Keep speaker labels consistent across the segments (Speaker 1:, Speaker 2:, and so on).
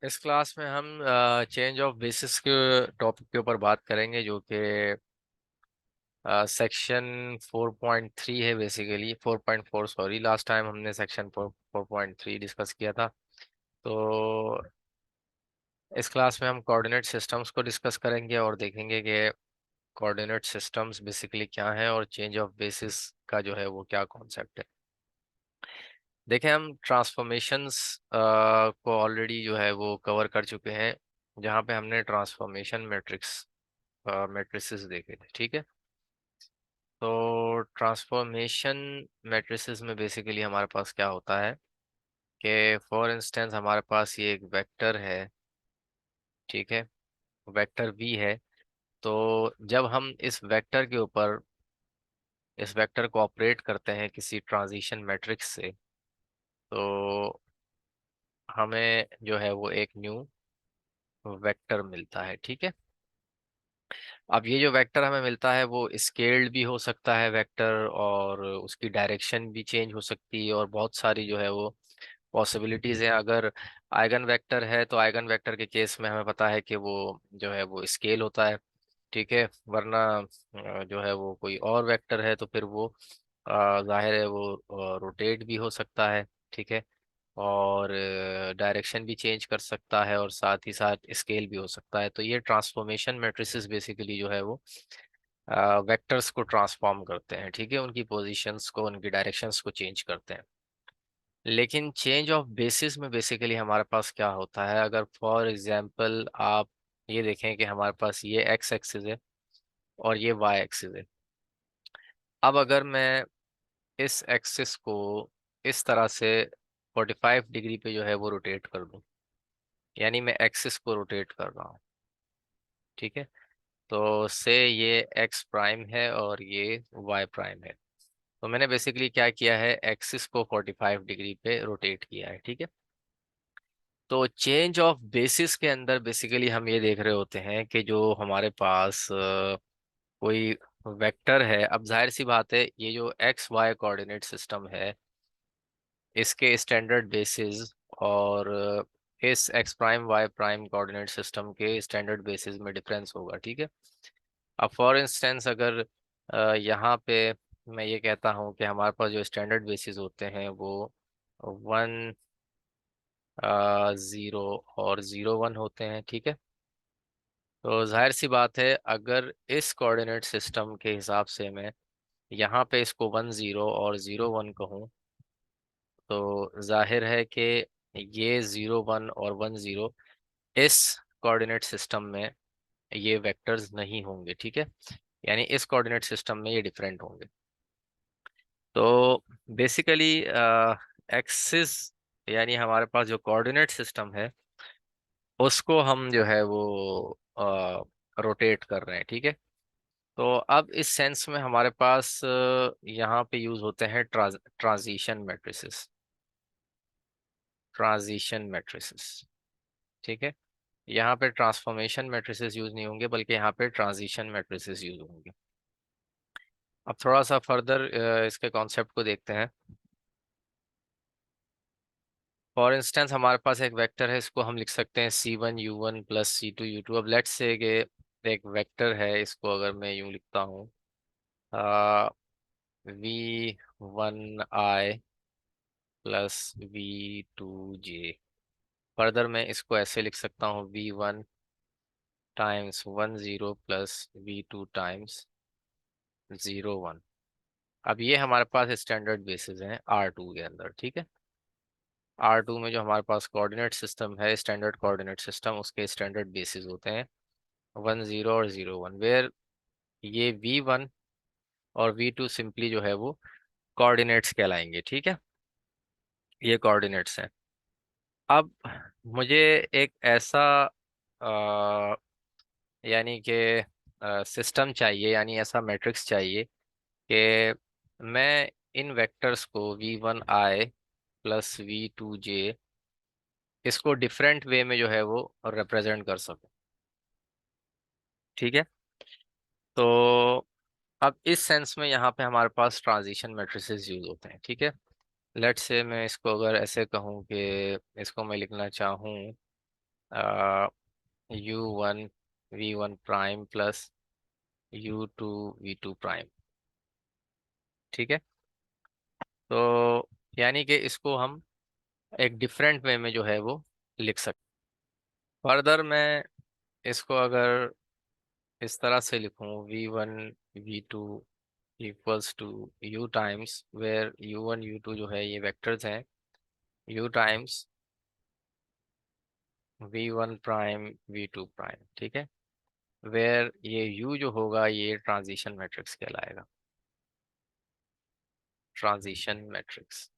Speaker 1: इस क्लास में हम चेंज ऑफ बेसिस के टॉपिक के ऊपर बात करेंगे, जो कि सेक्शन 4.3 है। बेसिकली 4.4, सॉरी, लास्ट टाइम हमने सेक्शन 4.3 डिस्कस किया था। तो इस क्लास में हम कोऑर्डिनेट सिस्टम्स को डिस्कस करेंगे और देखेंगे कि कोऑर्डिनेट सिस्टम्स बेसिकली क्या है और चेंज ऑफ बेसिस का जो है वो क्या कॉन्सेप्ट है। देखें, हम ट्रांसफॉर्मेशंस को ऑलरेडी जो है वो कवर कर चुके हैं, जहाँ पे हमने ट्रांसफॉर्मेशन मैट्रिसेस देखे थे। ठीक है, तो ट्रांसफॉर्मेशन मैट्रिसेस में बेसिकली हमारे पास क्या होता है कि फॉर इंस्टेंस हमारे पास ये एक वेक्टर है। ठीक है, वेक्टर वी है। तो जब हम इस वेक्टर को ऑपरेट करते हैं किसी ट्रांजिशन मैट्रिक्स से, तो हमें जो है वो एक न्यू वेक्टर मिलता है। ठीक है, अब ये जो वेक्टर हमें मिलता है वो स्केल्ड भी हो सकता है वेक्टर, और उसकी डायरेक्शन भी चेंज हो सकती है, और बहुत सारी जो है वो पॉसिबिलिटीज हैं। अगर आइगन वेक्टर है तो आइगन वेक्टर के केस में हमें पता है कि वो जो है वो स्केल होता है। ठीक है, वरना जो है वो कोई और वेक्टर है तो फिर वो जाहिर है वो रोटेट भी हो सकता है। ठीक है, और डायरेक्शन भी चेंज कर सकता है, और साथ ही साथ स्केल भी हो सकता है। तो ये ट्रांसफॉर्मेशन मैट्रिसेस बेसिकली जो है वो वेक्टर्स को ट्रांसफॉर्म करते हैं। ठीक है, उनकी पोजीशंस को, उनकी डायरेक्शंस को चेंज करते हैं। लेकिन चेंज ऑफ बेसिस में बेसिकली हमारे पास क्या होता है, अगर फॉर एग्जांपल आप ये देखें कि हमारे पास ये एक्स एक्सिस है और ये वाई एक्सिस है। अब अगर मैं इस एक्सिस को इस तरह से 45 डिग्री पे जो है वो रोटेट कर दूं, यानी मैं एक्सिस को रोटेट कर रहा हूँ। ठीक है, तो से ये एक्स प्राइम है और ये वाई प्राइम है। तो मैंने बेसिकली क्या किया है, एक्सिस को 45 डिग्री पे रोटेट किया है। ठीक है, तो चेंज ऑफ बेसिस के अंदर बेसिकली हम ये देख रहे होते हैं कि जो हमारे पास कोई वेक्टर है। अब जाहिर सी बात है, ये जो एक्स वाई कोऑर्डिनेट सिस्टम है, इसके स्टैंडर्ड बेसिस और इस X prime Y prime coordinate system के स्टैंडर्ड बेसिस में डिफरेंस होगा। ठीक है, अब फॉर इंस्टेंस अगर यहाँ पे मैं ये कहता हूँ कि हमारे पास जो स्टैंडर्ड बेसिस होते हैं वो 1, 0 और 0, 1 होते हैं। ठीक है, तो जाहिर सी बात है, अगर इस कोऑर्डिनेट सिस्टम के हिसाब से मैं यहाँ पे इसको 1, 0 और 0, 1 कहूँ, तो जाहिर है कि ये 0, 1 और 1, 0 इस कोऑर्डिनेट सिस्टम में ये वेक्टर्स नहीं होंगे। ठीक है, यानी इस कोऑर्डिनेट सिस्टम में ये डिफरेंट होंगे। तो बेसिकली एक्सिस, यानी हमारे पास जो कोऑर्डिनेट सिस्टम है उसको हम जो है वो रोटेट कर रहे हैं। ठीक है, तो अब इस सेंस में हमारे पास यहाँ पे यूज होते हैं ट्रांजिशन मैट्रिसेस। ट्रांजिशन मैट्रिसेस, ठीक है, यहाँ पे ट्रांसफॉर्मेशन मैट्रिसेस यूज नहीं होंगे, बल्कि यहाँ पे ट्रांजिशन मैट्रिसेस यूज होंगे। अब थोड़ा सा फर्दर इसके कॉन्सेप्ट को देखते हैं। फॉर इंस्टेंस हमारे पास एक वेक्टर है, इसको हम लिख सकते हैं C1 U1 plus C2 U2। अब लेट्स से कि एक वेक्टर है, इसको अगर मैं यूं लिखता हूँ, V1I प्लस V2J। फर्दर मैं इसको ऐसे लिख सकता हूँ, V1 times 1, 0 plus V2 times 0, 1। अब ये हमारे पास स्टैंडर्ड बेसिस हैं R2 के अंदर। ठीक है, R2 में जो हमारे पास कोऑर्डिनेट सिस्टम है, स्टैंडर्ड कोऑर्डिनेट सिस्टम, उसके स्टैंडर्ड बेसिस होते हैं 1, 0 और 0, 1, वेयर ये V1 और V2 सिंपली जो है वो कोऑर्डिनेट्स कहलाएंगे। ठीक है, ये कोऑर्डिनेट्स हैं। अब मुझे एक ऐसा यानी कि सिस्टम चाहिए, यानी ऐसा मैट्रिक्स चाहिए कि मैं इन वेक्टर्स को V1I प्लस V2J इसको डिफरेंट वे में जो है वो रिप्रेजेंट कर सकूं। ठीक है, तो अब इस सेंस में यहाँ पे हमारे पास ट्रांजिशन मैट्रिसेस यूज होते हैं। ठीक है, लेट्स से मैं इसको अगर ऐसे कहूँ कि इसको मैं लिखना चाहूँ U1 V1 prime plus U2 V2 prime. ठीक है। तो यानी कि इसको हम एक डिफरेंट वे में जो है वो लिख सकते। फर्दर मैं इसको अगर इस तरह से लिखूं, V1 V2 equals to U times, where U1 U2 जो है ये वेक्टर्स हैं, U times V1 prime V2 prime. ठीक है। वेयर ये U जो होगा ये ट्रांजिशन मैट्रिक्स कहलाएगा, ट्रांजिशन मैट्रिक्स।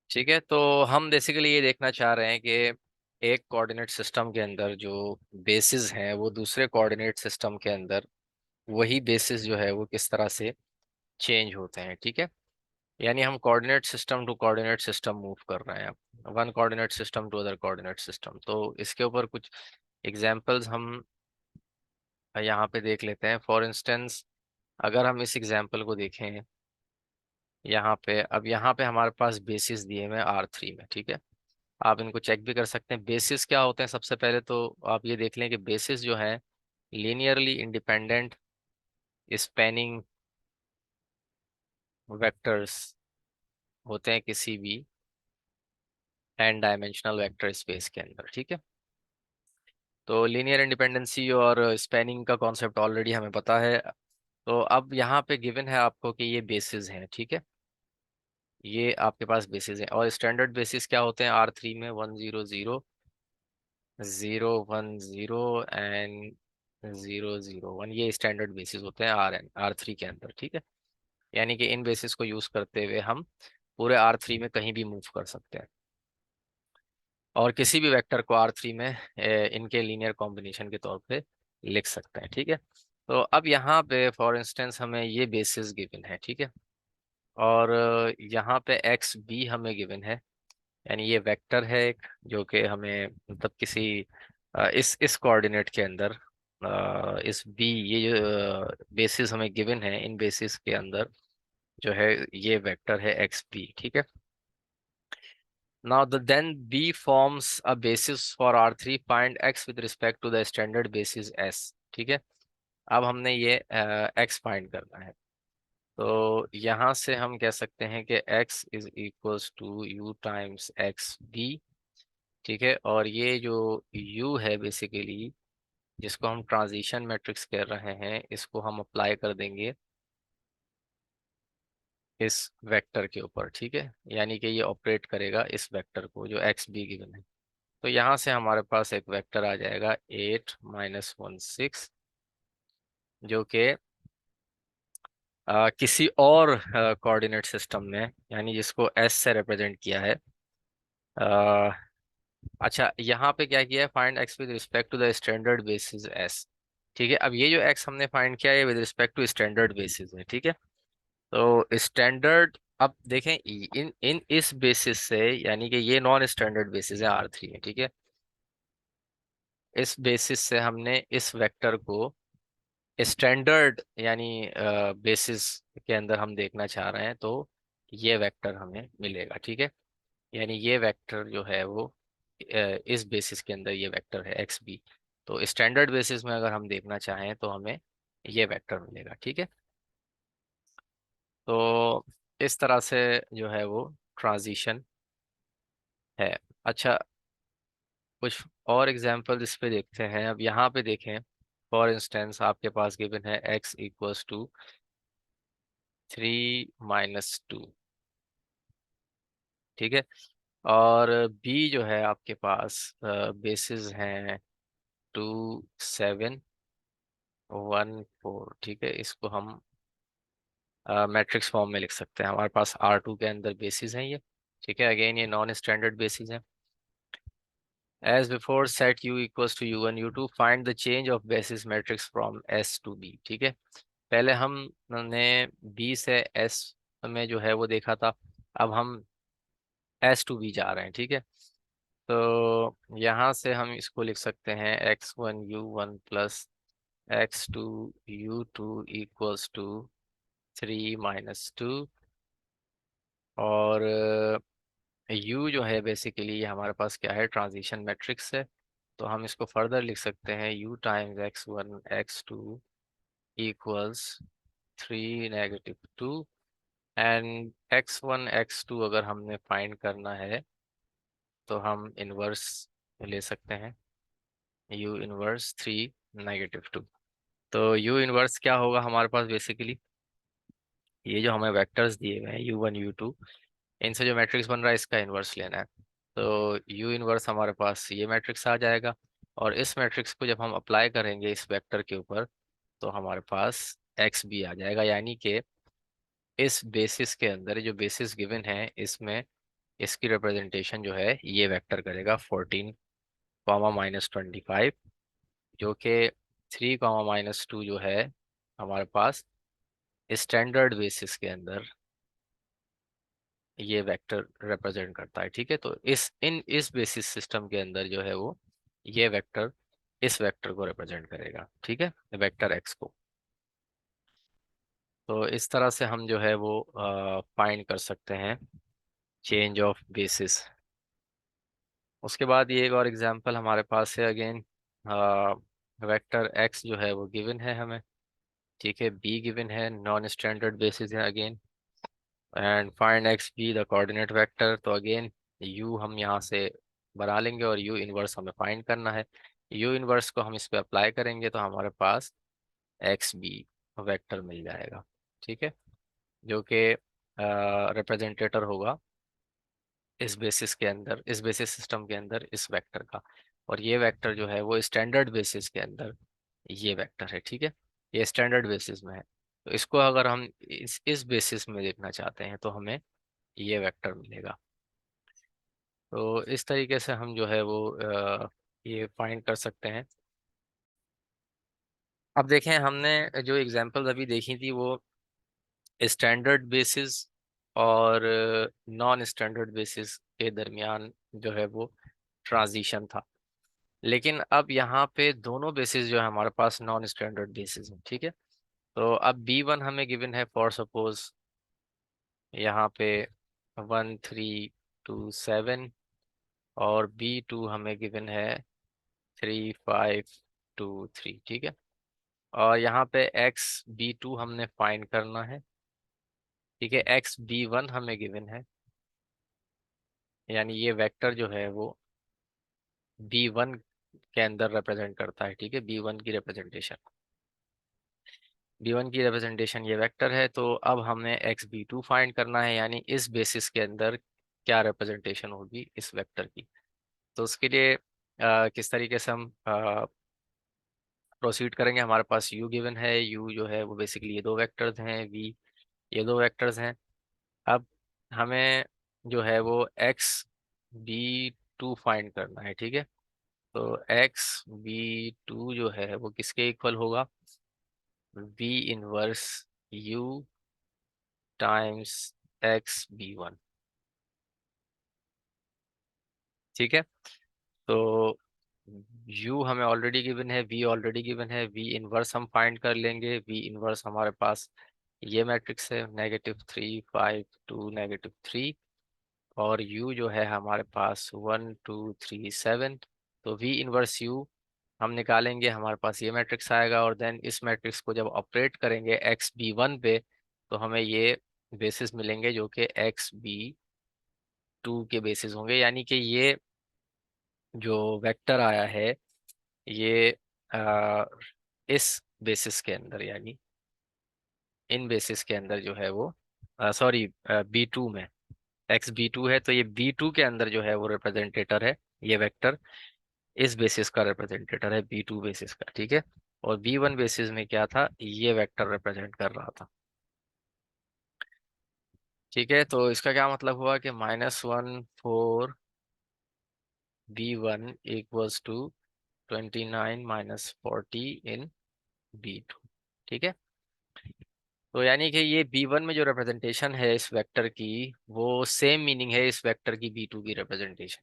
Speaker 1: ठीक है। तो हम बेसिकली ये देखना चाह रहे हैं कि एक कोऑर्डिनेट सिस्टम के अंदर जो बेसिस हैं वो दूसरे कोऑर्डिनेट सिस्टम के अंदर वही बेसिस जो है वो किस तरह से चेंज होते हैं। ठीक है। यानी हम coordinate system to coordinate system move कर रहे हैं, one coordinate system to other coordinate system. तो इसके ऊपर कुछ एग्जांपल्स हम यहाँ पे देख लेते हैं। फॉर इंस्टेंस अगर हम इस एग्जांपल को देखें यहाँ पे, अब यहाँ पे हमारे पास बेसिस दिए हुए हैं R3 में। ठीक है। आप इनको चेक भी कर सकते हैं। बेसिस क्या होते हैं, सबसे पहले तो आप ये देख लें कि बेसिस जो है लीनियरली इंडिपेंडेंट स्पैनिंग वेक्टर्स होते हैं किसी भी n डायमेंशनल वेक्टर स्पेस के अंदर। ठीक है। तो लीनियर इंडिपेंडेंसी और स्पैनिंग का कॉन्सेप्ट ऑलरेडी हमें पता है। तो अब यहाँ पे गिवन है आपको कि ये बेसिस हैं। ठीक है। ये आपके पास बेसिस हैं और स्टैंडर्ड बेसिस क्या होते हैं R3 में, 1 0 0 0 1 0 एंड 0 0 1। ये स्टैंडर्ड बेसिस होते हैं R3 के अंदर। ठीक है। यानी कि इन बेसिस को यूज करते हुए हम पूरे R3 में कहीं भी मूव कर सकते हैं और किसी भी वेक्टर को R3 में इनके लीनियर कॉम्बिनेशन के तौर पे लिख सकते हैं। ठीक है। तो अब यहाँ पे फॉर इंस्टेंस हमें ये बेसिस गिवन है। ठीक है। और यहाँ पे एक्स बी हमें गिवन है, यानी ये वेक्टर है एक जो कि हमें मतलब किसी इस कोऑर्डिनेट के अंदर इस बी, ये जो बेसिस हमें गिवन है, इन बेसिस के अंदर जो है ये वेक्टर है एक्स बी। ठीक है। Now then B forms a basis for R3, find X with respect to the standard basis S। ठीक है। अब हमने ये X फाइंड करना है। तो यहाँ से हम कह सकते हैं कि X is equals to U times X B. ठीक है। और ये जो U है बेसिकली, जिसको हम ट्रांजिशन मैट्रिक्स कह रहे हैं, इसको हम अप्लाई कर देंगे इस वेक्टर के ऊपर। ठीक है। यानी कि ये ऑपरेट करेगा इस वेक्टर को जो एक्स बी गिवन है। तो यहाँ से हमारे पास एक वेक्टर आ जाएगा 8 - 1 6, जो कि किसी और कोऑर्डिनेट सिस्टम में, यानी जिसको एस से रिप्रेजेंट किया है। अ, अच्छा, यहाँ पे क्या किया है, find X with respect to the standard basis S. ठीक है। अब ये जो एक्स हमने फाइंड किया है with respect to standard basis है। ठीक है। तो स्टैंडर्ड, अब देखें इन इन इस बेसिस से, यानी कि ये नॉन स्टैंडर्ड बेसिस है R3 में। ठीक है। इस बेसिस से हमने इस वेक्टर को स्टैंडर्ड यानी बेसिस के अंदर हम देखना चाह रहे हैं, तो ये वेक्टर हमें मिलेगा। ठीक है। यानी ये वेक्टर जो है वो इस बेसिस के अंदर ये वेक्टर है एक्स बी। तो स्टैंडर्ड बेसिस में अगर हम देखना चाहें तो हमें ये वेक्टर मिलेगा। ठीक है। तो इस तरह से जो है वो ट्रांजिशन है। अच्छा, कुछ और एग्जांपल इस पे देखते हैं। अब यहाँ पे देखें, फॉर इंस्टेंस आपके पास गिवन है x इक्वल्स टू 3 - 2। ठीक है। और b जो है आपके पास बेसिस हैं 2 7 1 4। ठीक है। इसको हम मैट्रिक्स फॉर्म में लिख सकते हैं। हमारे पास R2 के अंदर बेसिस हैं ये। ठीक है। अगेन ये नॉन स्टैंडर्ड बेसिस हैं। As before set u equals to U1 U2, find the change of basis matrix from S to B। ठीक है। पहले हमने B से S में जो है वो देखा था, अब हम S टू B जा रहे हैं। ठीक है। तो यहाँ से हम इसको लिख सकते हैं x1 U1 plus x2 U2 equals to 3 - 2। और यू जो है बेसिकली हमारे पास क्या है, ट्रांजिशन मैट्रिक्स है। तो हम इसको फर्दर लिख सकते हैं, you times x1 x2 equals 3 - 2, and x1 x2 अगर हमने फाइंड करना है तो हम इनवर्स ले सकते हैं, यू इनवर्स 3 - 2। तो यू इनवर्स क्या होगा हमारे पास बेसिकली, ये जो हमें वेक्टर्स दिए हुए हैं u1 u2, इनसे जो मैट्रिक्स बन रहा है इसका इनवर्स लेना है। तो यू इनवर्स हमारे पास ये मैट्रिक्स आ जाएगा, और इस मैट्रिक्स को जब हम अप्लाई करेंगे इस वेक्टर के ऊपर तो हमारे पास एक्स भी आ जाएगा, यानी कि इस बेसिस के अंदर जो बेसिस गिवन है इसमें इसकी रिप्रेजेंटेशन जो है ये वेक्टर करेगा 14, -25, जो कि 3, -2 जो है हमारे पास स्टैंडर्ड बेसिस के अंदर ये वेक्टर रिप्रेजेंट करता है। ठीक है, तो इस बेसिस सिस्टम के अंदर जो है वो ये वेक्टर इस वेक्टर को रिप्रेजेंट करेगा, ठीक है, वेक्टर एक्स को। तो इस तरह से हम जो है वो फाइंड कर सकते हैं चेंज ऑफ बेसिस। उसके बाद ये एक और एग्जांपल हमारे पास है, अगेन वेक्टर एक्स जो है वो गिवन है हमें, ठीक है, बी गिवन है, नॉन स्टैंडर्ड बेसिस है again, and find x be the coordinate vector. तो अगेन यू हम यहाँ से बना लेंगे और यू इनवर्स हमें फाइंड करना है। यू इनवर्स को हम इस पे अप्लाई करेंगे तो हमारे पास एक्स बी वेक्टर मिल जाएगा, ठीक है, जो कि रिप्रेजेंटेटर होगा इस बेसिस के अंदर, इस बेसिस सिस्टम के अंदर इस वेक्टर का। और ये वेक्टर जो है वो स्टैंडर्ड बेसिस के अंदर ये वेक्टर है, ठीक है, ये स्टैंडर्ड बेसिस में है। तो इसको अगर हम इस बेसिस में देखना चाहते हैं तो हमें ये वेक्टर मिलेगा। तो इस तरीके से हम जो है वो ये फाइंड कर सकते हैं। अब देखें, हमने जो एग्जांपल्स अभी देखी थी वो स्टैंडर्ड बेसिस और नॉन स्टैंडर्ड बेसिस के दरमियान जो है वो ट्रांजिशन था। लेकिन अब यहाँ पे दोनों बेसिस जो है हमारे पास नॉन स्टैंडर्ड बेसिस है, ठीक है। तो अब B1 हमें गिवन है, फॉर सपोज यहाँ पे 1327, और B2 हमें गिवन है 3523, ठीक है। और यहाँ पे XB2 हमने फाइंड करना है, ठीक है, XB1 हमें गिवन है, यानी ये वेक्टर जो है वो B1 के अंदर रिप्रेजेंट करता है, ठीक है, B1 की रिप्रेजेंटेशन ये वेक्टर है। तो अब हमें XB2 फाइंड करना है, यानी इस बेसिस के अंदर क्या रिप्रेजेंटेशन होगी इस वेक्टर की। तो उसके लिए किस तरीके से हम प्रोसीड करेंगे, हमारे पास U गिवन है, U जो है वो बेसिकली ये दो वेक्टर्स हैं, V ये दो वेक्टर्स हैं। अब हमें जो है वो XB2 फाइंड करना है, ठीक है। तो XB2 जो है वो किसके इक्वल होगा, V inverse U times XB1, ठीक है। तो U हमें ऑलरेडी गिवन है, V ऑलरेडी गिवन है, V इनवर्स हम फाइंड कर लेंगे। V इनवर्स हमारे पास ये मैट्रिक्स है, -3 5 2 -3, और U जो है हमारे पास 1 2 3 7। तो V इनवर्स U हम निकालेंगे, हमारे पास ये मैट्रिक्स आएगा, और देन इस मैट्रिक्स को जब ऑपरेट करेंगे XB1 पे तो हमें ये बेसिस मिलेंगे जो कि XB2 के बेसिस होंगे, यानी कि ये जो वेक्टर आया है ये आ, इस बेसिस के अंदर, यानी इन बेसिस के अंदर जो है वो सॉरी B2 में, XB2 है तो ये B2 के अंदर जो है वो रिप्रेजेंटेटर है, ये वेक्टर इस बेसिस का रिप्रेजेंटेटर है B2 बेसिस का, ठीक है। और B1 बेसिस में क्या था, ये वेक्टर रिप्रेजेंट कर रहा था, ठीक है। तो इसका क्या मतलब हुआ कि -1 4 B1 equals to 29 - 40 in B2, ठीक है। तो यानी कि ये B1 में जो रिप्रेजेंटेशन है इस वेक्टर की वो सेम मीनिंग है इस वेक्टर की B2 की रिप्रेजेंटेशन।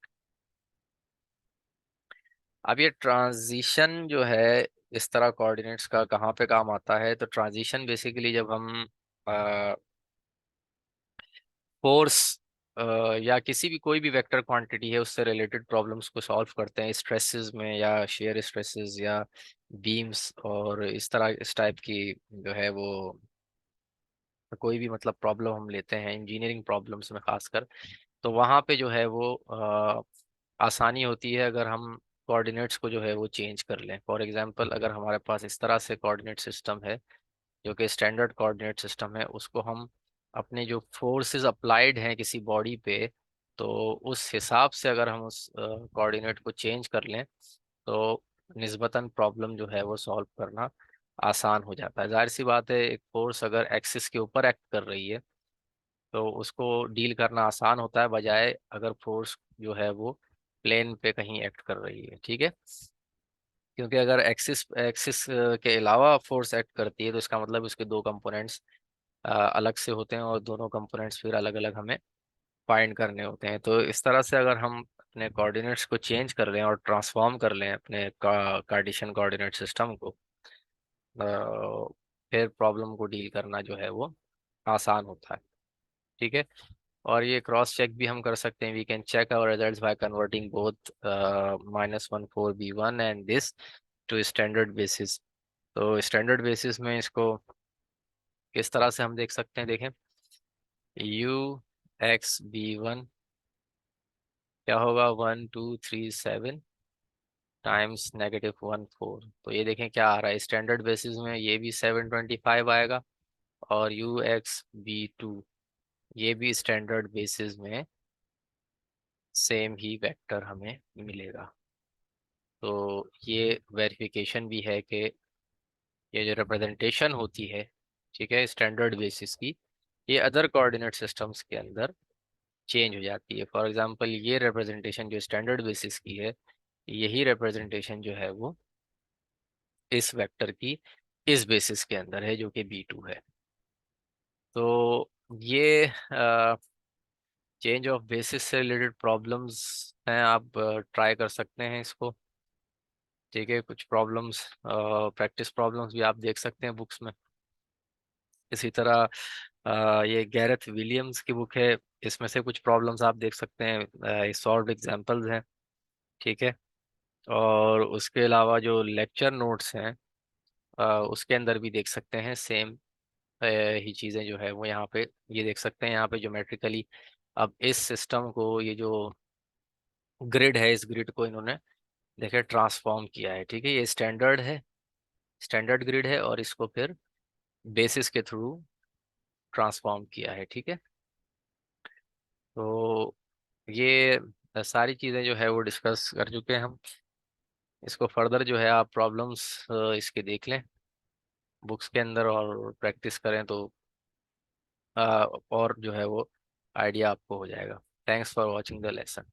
Speaker 1: अब ये ट्रांजिशन जो है इस तरह कोऑर्डिनेट्स का कहाँ पे काम आता है, तो ट्रांजिशन बेसिकली जब हम फोर्स या किसी भी कोई भी वेक्टर क्वांटिटी है उससे रिलेटेड प्रॉब्लम्स को सॉल्व करते हैं स्ट्रेसेस में, या शेयर स्ट्रेसेस, या बीम्स, और इस तरह इस टाइप की जो है वो कोई भी मतलब प्रॉब्लम हम लेते हैं इंजीनियरिंग प्रॉब्लम्स में खासकर, तो वहाँ पे जो है वो आसानी होती है अगर हम कोऑर्डिनेट्स को जो है वो चेंज कर लें। फॉर एग्जांपल, अगर हमारे पास इस तरह से कोऑर्डिनेट सिस्टम है जो कि स्टैंडर्ड कोऑर्डिनेट सिस्टम है, उसको हम अपने जो फोर्सेस अप्लाइड हैं किसी बॉडी पे, तो उस हिसाब से अगर हम उस कोऑर्डिनेट को चेंज कर लें तो निस्बतन प्रॉब्लम जो है वो सॉल्व करना आसान हो जाता है। जाहिर सी बात है, एक फोर्स अगर एक्सिस के ऊपर एक्ट कर रही है तो उसको डील करना आसान होता है, बजाय अगर फोर्स जो है वो प्लेन पे कहीं एक्ट कर रही है। ठीक है, क्योंकि अगर एक्सिस एक्सिस के अलावा फोर्स एक्ट करती है तो इसका मतलब उसके दो कंपोनेंट्स अलग से होते हैं, और दोनों कंपोनेंट्स फिर अलग अलग हमें फाइंड करने होते हैं। तो इस तरह से अगर हम अपने कोऑर्डिनेट्स को चेंज कर लें और ट्रांसफॉर्म कर लें अपने कार्टेशियन कोऑर्डिनेट सिस्टम को, फिर प्रॉब्लम को डील करना जो है वो आसान होता है। ठीक है, और ये क्रॉस चेक भी हम कर सकते हैं। We can check our results by converting both -14b1 and this to standard basis. तो स्टैंडर्ड बेसिस में इसको किस तरह से हम देख सकते हैं, देखें। u(x)(b1) क्या होगा, 1237 टाइम्स -1 4। तो ये देखें क्या आ रहा है स्टैंडर्ड बेसिस में, ये भी 725 आएगा, और u(x)(b2) ये भी स्टैंडर्ड बेसिस में सेम ही वेक्टर हमें मिलेगा। तो ये वेरिफिकेशन भी है कि ये जो रिप्रेजेंटेशन होती है, ठीक है, स्टैंडर्ड बेसिस की, ये अदर कोऑर्डिनेट सिस्टम्स के अंदर चेंज हो जाती है। फॉर एग्जांपल, ये रिप्रेजेंटेशन जो स्टैंडर्ड बेसिस की है, यही रिप्रेजेंटेशन जो है वो इस वेक्टर की इस बेसिस के अंदर है जो कि b2 है। तो ये चेंज ऑफ बेसिस से रिलेटेड प्रॉब्लम्स हैं, आप ट्राई कर सकते हैं इसको। ठीक है, कुछ प्रॉब्लम्स, प्रैक्टिस प्रॉब्लम्स भी आप देख सकते हैं बुक्स में। इसी तरह ये गैरेथ विलियम्स की बुक है, इसमें से कुछ प्रॉब्लम्स आप देख सकते हैं, सॉल्व्ड एग्जांपल्स हैं। ठीक है, और उसके अलावा जो लेक्चर नोट्स हैं उसके अंदर भी देख सकते हैं सेम ही चीज़ें जो है वो यहाँ पे ये देख सकते हैं। यहाँ पे ज्योमेट्रिकली अब इस सिस्टम को, ये जो ग्रिड है, इस ग्रिड को इन्होंने देखिए ट्रांसफॉर्म किया है। ठीक है, ये स्टैंडर्ड है, स्टैंडर्ड ग्रिड है, और इसको फिर बेसिस के थ्रू ट्रांसफॉर्म किया है। ठीक है, तो ये सारी चीज़ें जो है वो डिस्कस कर चुके हैं हम। इसको फर्दर जो है आप प्रॉब्लम्स इसके देख लें बुक्स के अंदर और प्रैक्टिस करें तो और जो है वो आइडिया आपको हो जाएगा। Thanks for watching the lesson.